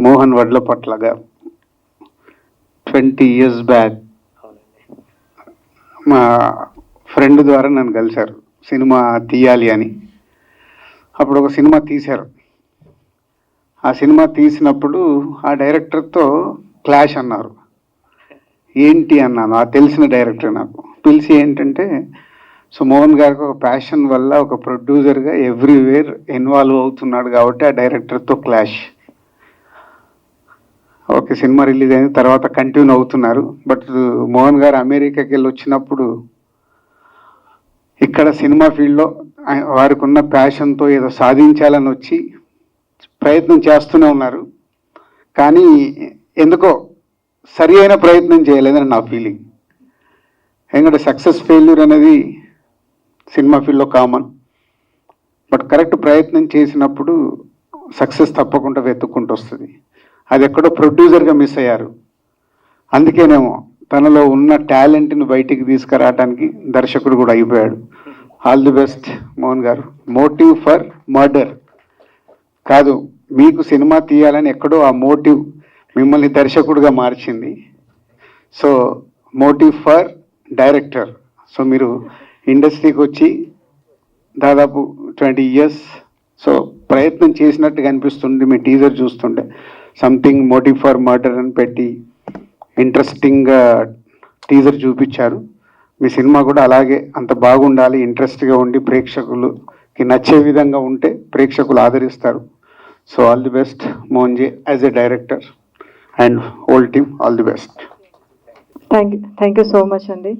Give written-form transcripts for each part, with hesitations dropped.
మోహన్ వడ్లపట్ల గారు 20 years back మా friend ద్వారా నన్ను కలిశారు సినిమా తీయాలి అని. అప్పుడు ఒక సినిమా తీశారు. ఆ సినిమా తీసినప్పుడు ఆ డైరెక్టర్తో క్లాష్ అన్నారు. ఏంటి అన్నాను. ఆ తెలిసిన డైరెక్టర్ నాకు పిలిచి ఏంటంటే, సో మోహన్ గారికి ఒక ప్యాషన్ వల్ల ఒక ప్రొడ్యూసర్గా ఎవ్రీవేర్ ఇన్వాల్వ్ అవుతున్నాడు కాబట్టి ఆ డైరెక్టర్తో క్లాష్. ఓకే, సినిమా రిలీజ్ అయిన తర్వాత కంటిన్యూ అవుతున్నారు. బట్ మోహన్ గారు అమెరికాకి వెళ్ళి వచ్చినప్పుడు ఇక్కడ సినిమా ఫీల్డ్లో వారికి ఉన్న ప్యాషన్తో ఏదో సాధించాలని వచ్చి ప్రయత్నం చేస్తూనే ఉన్నారు. కానీ ఎందుకో సరి అయిన ప్రయత్నం చేయలేదని నా ఫీలింగ్. ఎందుకంటే సక్సెస్ ఫెయిల్యూర్ అనేది సినిమా ఫీల్డ్లో కామన్. బట్ కరెక్ట్ ప్రయత్నం చేసినప్పుడు సక్సెస్ తప్పకుండా వెతుక్కుంటూ వస్తుంది. అది ఎక్కడో ప్రొడ్యూసర్గా మిస్ అయ్యారు. అందుకేనేమో తనలో ఉన్న టాలెంట్ని బయటికి తీసుకురావడానికి దర్శకుడు కూడా అయిపోయాడు. ఆల్ ది బెస్ట్ మోహన్ గారు. మోటివ్ ఫర్ మర్డర్ కాదు, మీకు సినిమా తీయాలని ఎక్కడో ఆ మోటివ్ మిమ్మల్ని దర్శకుడిగా మార్చింది. So motive for director. So మీరు ఇండస్ట్రీకి వచ్చి దాదాపు 20 years సో ప్రయత్నం చేసినట్టుగా అనిపిస్తుంది. మీ టీజర్ చూస్తుంటే సంథింగ్ మోటివ్ ఫర్ మర్డర్ అని పెట్టి ఇంట్రెస్టింగ్గా టీజర్ చూపించారు. మీ సినిమా కూడా అలాగే అంత బాగుండాలి, ఇంట్రెస్ట్గా ఉండి ప్రేక్షకులకి నచ్చే విధంగా ఉంటే ప్రేక్షకులు ఆదరిస్తారు. So all the best Mohan ji as a director and whole team, all the best. Thank you so much, Andy.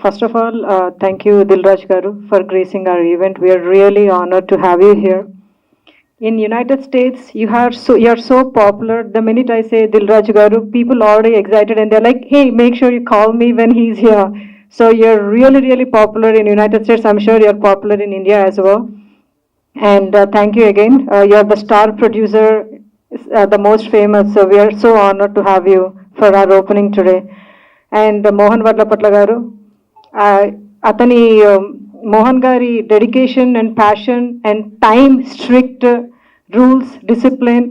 First of all, thank you, Dilraj Garu, for gracing our event. We are really honored to have you here. In United States, you are so popular. The minute I say Dilraj Garu, people already excited and they're like, "Hey, make sure you call me when he's here." So you're really, really popular in United States. I'm sure you're popular in India as well. And thank you again. You're the star producer, the most famous. So we are so honored to have you for our opening today. And Mohan Vadlapatla garu, atani Mohan gari dedication and passion and time, strict rules, discipline,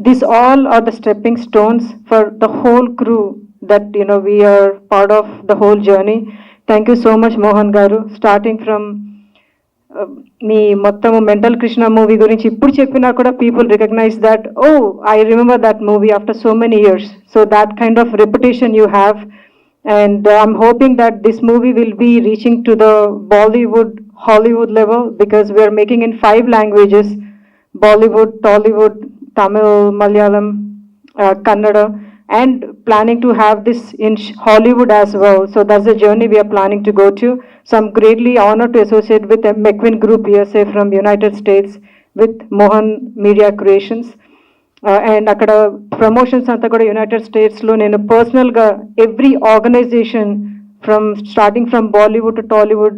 these all are the stepping stones for the whole crew that we are part of the whole journey. Thank you so much, Mohan garu. Starting from మీ మొత్తము mental Krishna movie గురించి ఇప్పుడు చెప్పినా కూడా people recognise that, oh I remember that movie after so many years. So that kind of reputation you have. And I'm hoping that this movie will be reaching to the Bollywood, Hollywood level, because we are making in 5 languages: Bollywood, Tollywood, Tamil, Malayalam, Kannada, and planning to have this in Hollywood as well. So that's the journey we are planning to go to. So I'm greatly honored to associate with the McQueen Group USA from United States with Mohan Media Creations. And అక్కడ promotions అంతా కూడా United స్టేట్స్లో నేను పర్సనల్గా every organisation starting from Bollywood to Tollywood,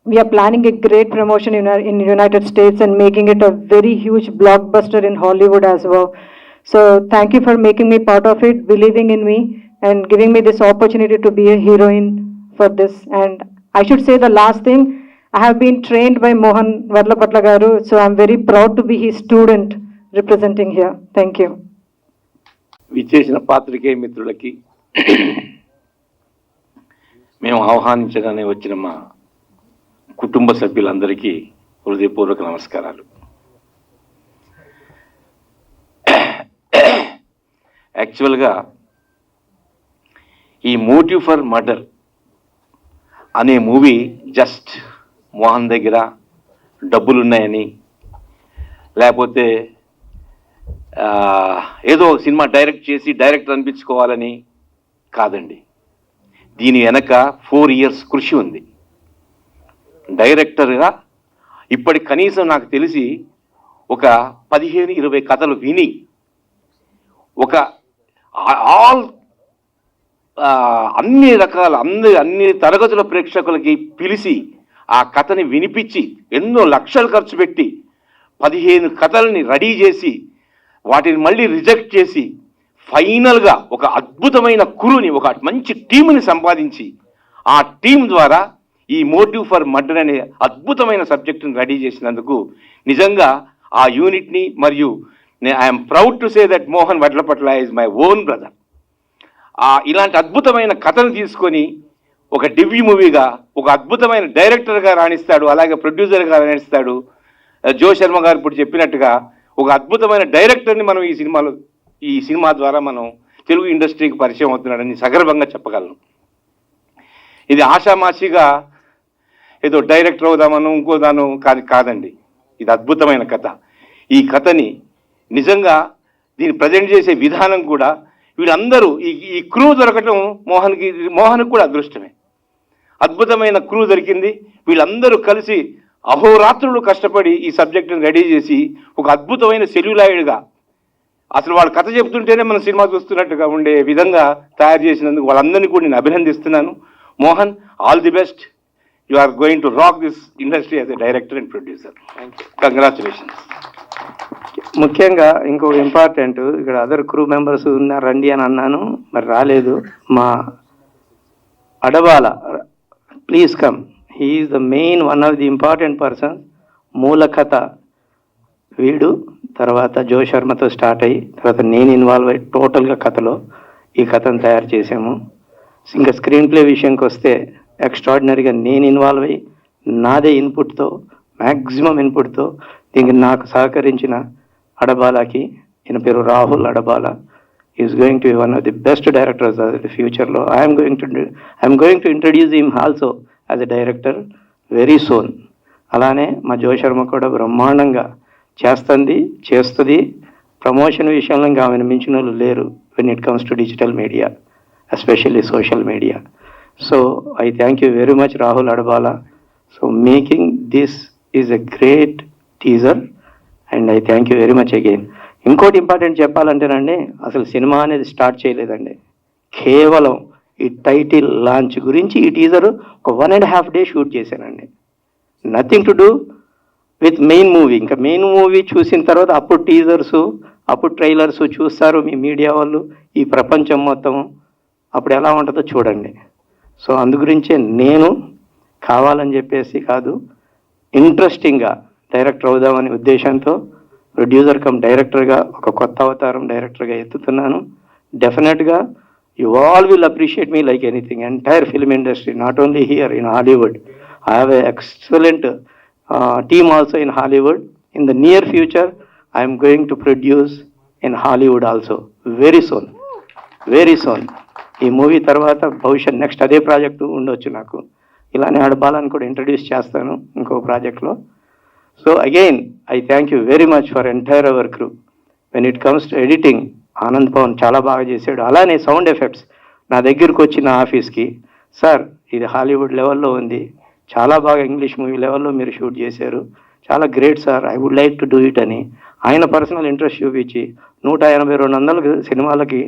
we're planning a great promotion in United States and making it a very huge blockbuster in Hollywood as well. So thank you for making me part of it, believing in me and giving me this opportunity to be a heroine for this. And I should say the last thing, I have been trained by Mohan Vadlapatla garu, so I'm very proud to be his student representing here. Thank you. విచ్చేసిన పాత్రికేయ మిత్రులకి, మేము ఆహ్వానించగానే వచ్చిన మా కుటుంబ సభ్యులందరికీ హృదయపూర్వక నమస్కారాలు. యాక్చువల్గా ఈ మోటివ్ ఫర్ మర్డర్ అనే మూవీ జస్ట్ మోహన్ దగ్గర డబ్బులున్నాయని, లేకపోతే ఏదో సినిమా డైరెక్ట్ చేసి డైరెక్టర్ అనిపించుకోవాలని కాదండి. దీని వెనక 4 years కృషి ఉంది. డైరెక్టర్గా ఇప్పటి కనీసం నాకు తెలిసి ఒక 15-20 కథలు విని ఒక అన్ని రకాల అన్ని తరగతుల ప్రేక్షకులకి పిలిచి ఆ కథని వినిపించి ఎన్నో లక్షలు ఖర్చు పెట్టి 15 కథల్ని రెడీ చేసి వాటిని మళ్ళీ రిజెక్ట్ చేసి ఫైనల్గా ఒక అద్భుతమైన కురుని, ఒక మంచి టీంని సంపాదించి ఆ టీం ద్వారా ఈ మోటివ్ ఫర్ మర్డర్ అనే అద్భుతమైన సబ్జెక్టుని రెడీ చేసినందుకు నిజంగా ఆ యూనిట్ని మరియు I'm proud to say that Mohan Vadlapatla is my own brother. ఇలాంటి అద్భుతమైన కథను తీసుకొని ఒక డివ్యూ మూవీగా ఒక అద్భుతమైన డైరెక్టర్గా రాణిస్తాడు, అలాగే ప్రొడ్యూసర్గా రాణిస్తాడు. జో శర్మ గారు ఇప్పుడు చెప్పినట్టుగా ఒక అద్భుతమైన డైరెక్టర్ని మనం ఈ సినిమా ద్వారా మనం తెలుగు ఇండస్ట్రీకి పరిచయం అవుతున్నాడని సగర్వంగా చెప్పగలను. ఇది ఆషామాషిగా ఏదో డైరెక్టర్ అవుదామను ఇంకోదాను కాదండి. ఇది అద్భుతమైన కథ. ఈ కథని నిజంగా దీన్ని ప్రజెంట్ చేసే విధానం కూడా వీళ్ళందరూ ఈ క్రూ దొరకటం మోహన్కి కూడా అదృష్టమే. అద్భుతమైన క్రూ దొరికింది. వీళ్ళందరూ కలిసి అహోరాత్రులు కష్టపడి ఈ సబ్జెక్టును రెడీ చేసి ఒక అద్భుతమైన సెల్యులాయిడ్గా అసలు వాళ్ళు కథ చెప్తుంటేనే మనం సినిమా చూస్తున్నట్టుగా ఉండే విధంగా తయారు చేసినందుకు వాళ్ళందరినీ కూడా నేను అభినందిస్తున్నాను. Mohan, all the best. You are going to rock this industry as a director and producer. Congratulations. ముఖ్యంగా ఇంకో ఇంపార్టెంట్, ఇక్కడ అదర్ క్రూ మెంబర్స్ ఉన్నారు రండి అని అన్నాను, మరి రాలేదు. మా Adabala, please come. He is the main one of the important person. మూల కథ వీడు, తర్వాత జో శర్మతో స్టార్ట్ అయ్యి తర్వాత నేను ఇన్వాల్వ్ అయ్యి టోటల్గా కథలో ఈ కథను తయారు చేసాము. ఇంకా స్క్రీన్ ప్లే విషయంకి వస్తే ఎక్స్ట్రాడినరీగా నేను ఇన్వాల్వ్ అయ్యి నాదే ఇన్పుట్తో, మ్యాక్సిమం ఇన్పుట్తో దీనికి నాకు సహకరించిన అడబాలాకి, ఈయన పేరు Rahul Adabala, is going to be one of the best directors of the ఫ్యూచర్లో. I'm going to introduce him also as a director very soon. అలానే మా జో శర్మ కూడా బ్రహ్మాండంగా చేస్తుంది. ప్రమోషన్ విషయంలో ఇంకా ఆమెను మించిన వాళ్ళు లేరు when it comes to digital media, especially social media. So I thank you very much Rahul Adabala. So making this is a great teaser and I thank you very much again. ఇంకోటి ఇంపార్టెంట్ చెప్పాలంటేనండి, అసలు cinema అనేది start చేయలేదండి. కేవలం ఈ title launch గురించి ఈ teaser ఒక 1.5 days షూట్ చేశానండి. Nothing to do with main movie. ఇంకా మెయిన్ మూవీ చూసిన తర్వాత అప్పుడు టీజర్సు, అప్పుడు ట్రైలర్స్ చూస్తారు మీ మీడియా వాళ్ళు, ఈ ప్రపంచం మొత్తం అప్పుడు ఎలా ఉంటుందో చూడండి. సో అందు గురించే నేను కావాలని చెప్పేసి కాదు, ఇంట్రెస్టింగ్గా డైరెక్టర్ అవుదామనే ఉద్దేశంతో ప్రొడ్యూసర్ కమ్ డైరెక్టర్గా ఒక కొత్త అవతారం డైరెక్టర్గా ఎత్తుతున్నాను. డెఫినెట్గా you all will appreciate me like anything. Entire film industry, not only here in Hollywood. I have a excellent team also in Hollywood. In the near future, I am going to produce in Hollywood also. Very soon. Very soon. ఈ movie తర్వాత భవిష్యత్ next అదే project ఉండొచ్చు నాకు. ఇలానే ఆడబాలని కూడా introduce చేస్తాను ఇంకో ప్రాజెక్ట్లో. So again I thank you very much for entire our crew. When it comes to editing, Anand Pavan చాలా బాగా చేశాడు. అలానే సౌండ్ ఎఫెక్ట్స్ నా దగ్గరకు వచ్చిన ఆఫీస్కి, సార్ ఇది హాలీవుడ్ లెవెల్లో ఉంది, చాలా బాగా ఇంగ్లీష్ మూవీ లెవెల్లో మీరు షూట్ చేశారు, చాలా great sir, I would like to do it అని ఆయన పర్సనల్ ఇంట్రెస్ట్ చూపించి 180-200 సినిమాలకి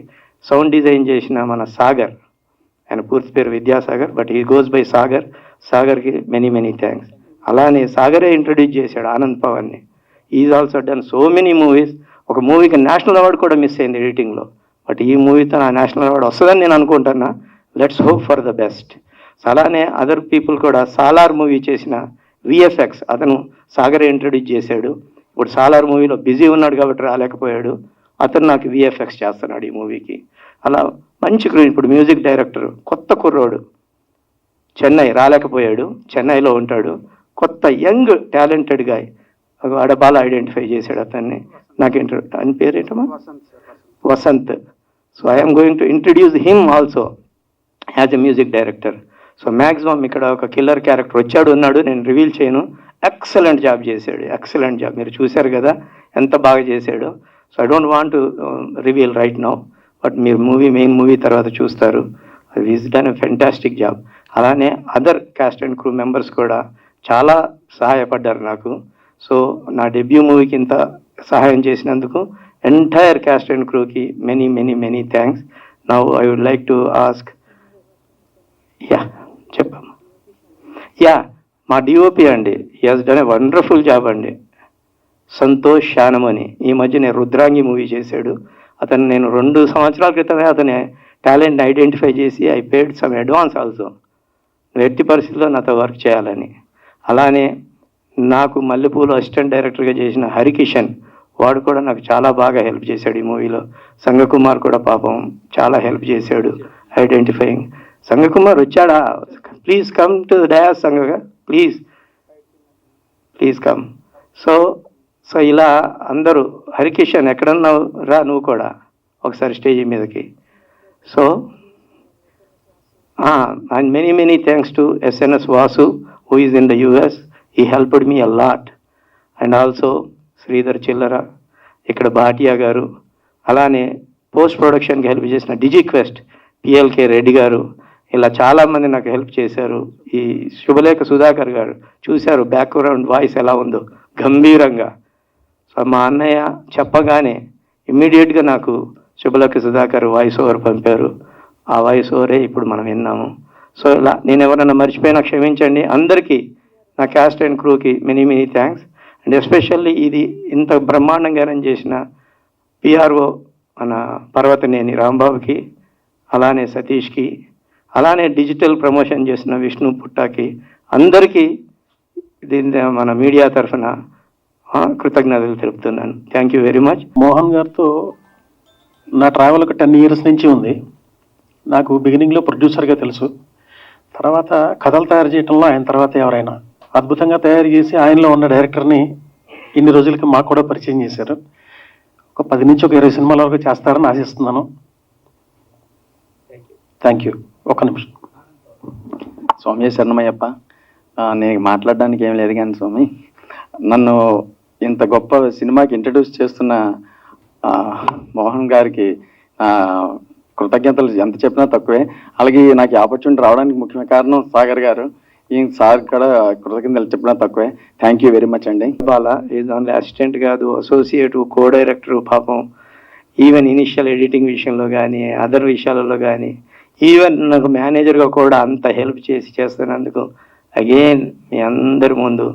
సౌండ్ డిజైన్ చేసిన మన సాగర్, ఆయన పూర్తి పేరు Vidyasagar but he goes by Sagar. సాగర్కి మెనీ థ్యాంక్స్. అలానే సాగరే ఇంట్రడ్యూస్ చేశాడు ఆనంద్ పవన్ని. Is also done so many movies. ఒక మూవీకి నేషనల్ అవార్డు కూడా మిస్ అయింది ఎడిటింగ్లో, బట్ ఈ మూవీతో నా నేషనల్ అవార్డు వస్తుందని నేను అనుకుంటున్నా. Let's hope for the best. అలానే అదర్ పీపుల్ కూడా సాలార్ మూవీ చేసిన విఎఫ్ఎక్స్ అతను సాగరే ఇంట్రడ్యూస్ చేశాడు. ఇప్పుడు సాలార్ మూవీలో బిజీ ఉన్నాడు కాబట్టి రాలేకపోయాడు, అతను నాకు విఎఫ్ఎక్స్ చేస్తున్నాడు ఈ మూవీకి. అలా మంచి ఇప్పుడు మ్యూజిక్ డైరెక్టర్ కొత్త కుర్రోడు, చెన్నై రాలేకపోయాడు, చెన్నైలో ఉంటాడు, కొత్త young talented guy Adabala identify చేశాడు అతన్ని. నాకు అని పేరేంటమ్మా, Vasanth. So I'm going to introduce him also as a music director. సో మ్యాక్సిమం ఇక్కడ ఒక కిల్లర్ క్యారెక్టర్ ఉన్నాడు, నేను రివీల్ చేయను. ఎక్సలెంట్ జాబ్ చేశాడు, ఎక్సలెంట్ జాబ్. మీరు చూశారు కదా ఎంత బాగా చేశాడు. So I don't want to reveal right now, but మీరు మెయిన్ మూవీ తర్వాత చూస్తారు. Is done a fantastic job. అలానే other cast and crew members కూడా చాలా సహాయపడ్డారు నాకు. సో నా డెబ్యూ మూవీకి ఇంత సహాయం చేసినందుకు ఎంటైర్ క్యాస్ట్ అండ్ క్రూకి many thanks. Now I would like to ask, చెప్పమ్మా. మా డిఓపి అండి, he has done a wonderful job అండి, సంతోష్ శానమని. ఈ మధ్య నేను రుద్రాంగి మూవీ చేశాడు అతను. నేను 2 సంవత్సరాల క్రితమే అతని టాలెంట్ని ఐడెంటిఫై చేసి I paid some advance also, ఎట్టి పరిస్థితుల్లో నాతో వర్క్ చేయాలని. అలానే నాకు మల్లెపూలు అసిస్టెంట్ డైరెక్టర్గా చేసిన హరికిషన్ వాడు కూడా నాకు చాలా బాగా హెల్ప్ చేశాడు ఈ మూవీలో. సంగకుమార్ కూడా పాపం చాలా హెల్ప్ చేశాడు ఐడెంటిఫైయింగ్. సంగకుమార్ వచ్చాడా? ప్లీజ్ కమ్ టు డయాస్ సంగగా, ప్లీజ్ కమ్. సో ఇలా అందరూ, హరికిషన్ ఎక్కడున్నావు రా నువ్వు కూడా ఒకసారి స్టేజ్ మీదకి. So and many thanks to SNS Vasu, who is in the US. He helped me a lot. And also Sridhar చిల్లర, ఇక్కడ భాటియా గారు, అలానే పోస్ట్ ప్రొడక్షన్కి హెల్ప్ చేసిన డిజిక్వెస్ట్ పిఎల్కే రెడ్డి గారు, ఇలా చాలామంది నాకు హెల్ప్ చేశారు. ఈ శుభలేఖ సుధాకర్ గారు చూశారు బ్యాక్గ్రౌండ్ వాయిస్ ఎలా ఉందో గంభీరంగా. సో మా అన్నయ్య చెప్పగానే ఇమ్మీడియట్గా నాకు శుభలేఖ సుధాకర్ వాయిస్ ఓవర్ పంపారు. ఆ వాయిస్ ఓవరే ఇప్పుడు మనం విన్నాము. సో ఇలా నేను ఎవరైనా మర్చిపోయినా క్షమించండి. అందరికీ, నా క్యాస్ట్ అండ్ క్రూకి మెనీ థ్యాంక్స్. అండ్ ఎస్పెషల్లీ ఇది ఇంత బ్రహ్మాండంగా అరేంజ్ చేసిన పిఆర్ఓ మన పర్వతనేని రాంబాబుకి, అలానే సతీష్కి, అలానే డిజిటల్ ప్రమోషన్ చేసిన విష్ణు పుట్టాకి, అందరికీ దీని మన మీడియా తరఫున కృతజ్ఞతలు తెలుపుతున్నాను. Thank you very much. Mohan గారితో నా ట్రావెల్ ఒక 10 years నుంచి ఉంది. నాకు బిగినింగ్లో ప్రొడ్యూసర్గా తెలుసు, తర్వాత కథలు తయారు చేయడంలో ఆయన తర్వాత ఎవరైనా అద్భుతంగా తయారు చేసి ఆయనలో ఉన్న డైరెక్టర్ని ఇన్ని రోజులకి మాకు కూడా పరిచయం చేశారు. ఒక 10 నుంచి 20 సినిమాల వరకు చేస్తారని ఆశిస్తున్నాను. Thank you. ఒక్క నిమిషం. స్వామి శరణమయ్యప్ప. నేను మాట్లాడడానికి ఏం లేదు కానీ స్వామి, నన్ను ఇంత గొప్ప సినిమాకి ఇంట్రడ్యూస్ చేస్తున్న మోహన్ గారికి కృతజ్ఞతలు ఎంత చెప్పినా తక్కువే. అలాగే నాకు ఈ ఆపర్చునిటీ రావడానికి ముఖ్య కారణం సాగర్ గారు. ఈ సార్ కూడా కృతజ్ఞతలు చెప్పినా తక్కువే. థ్యాంక్ యూ వెరీ మచ్ అండి. బాలా ఈజ్ ఓన్లీ అసిస్టెంట్ కాదు, అసోసియేట్, కో డైరెక్టర్. పాపం ఈవెన్ ఇనిషియల్ ఎడిటింగ్ విషయంలో కానీ, అదర్ విషయాలలో కానీ, ఈవెన్ నాకు మేనేజర్గా కూడా అంత హెల్ప్ చేస్తున్నందుకు అగైన్ మీ అందరి ముందు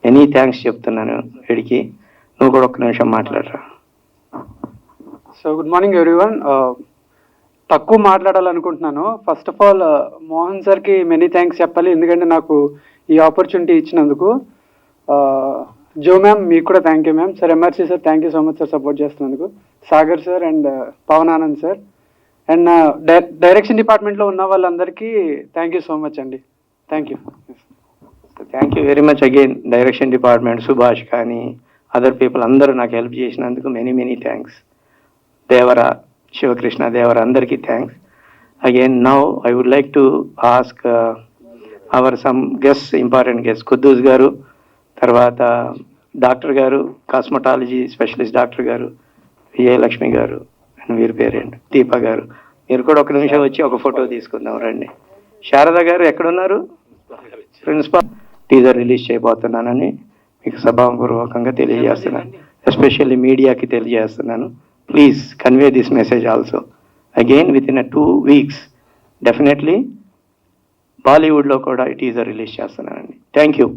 మెనీ థ్యాంక్స్ చెప్తున్నాను. వీడికి నువ్వు కూడా ఒక్క నిమిషం మాట్లాడరా. So good morning everyone. తక్కువ మాట్లాడాలనుకుంటున్నాను. ఫస్ట్ ఆఫ్ ఆల్ మోహన్ సార్కి మెనీ థ్యాంక్స్ చెప్పాలి, ఎందుకంటే నాకు ఈ ఆపర్చునిటీ ఇచ్చినందుకు. జో మ్యామ్ మీకు కూడా thank you ma'am. Sir MRC sir thank you so much sir support చేస్తున్నందుకు. Sagar sir and Pavan Anand sir and direction డిపార్ట్మెంట్లో ఉన్న వాళ్ళందరికీ థ్యాంక్ యూ సో మచ్ అండి. Thank you. Thank you very much again direction department, Subhash కానీ other people అందరూ నాకు help చేసినందుకు many thanks. Devara, Sivakrishna Devara, అందరికీ thanks. Again now I would like to ask our some guest, important guest, Kuddus గారు, తర్వాత doctor గారు, cosmetology specialist doctor గారు, విజయలక్ష్మి గారు, అండ్ వీరి పేరెంట్ దీప గారు. మీరు కూడా ఒక నిమిషం వచ్చి ఒక ఫోటో తీసుకుందాం రండి. శారద గారు ఎక్కడున్నారు? ప్రిన్సిపాల్. టీజర్ రిలీజ్ చేయబోతున్నానని మీకు సభాపూర్వకంగా తెలియజేస్తున్నాను. ఎస్పెషల్లీ మీడియాకి తెలియజేస్తున్నాను. Please convey this message also. Again, within 2 weeks, definitely Bollywood lo kuda it is a release chestunnanandi. Thank you.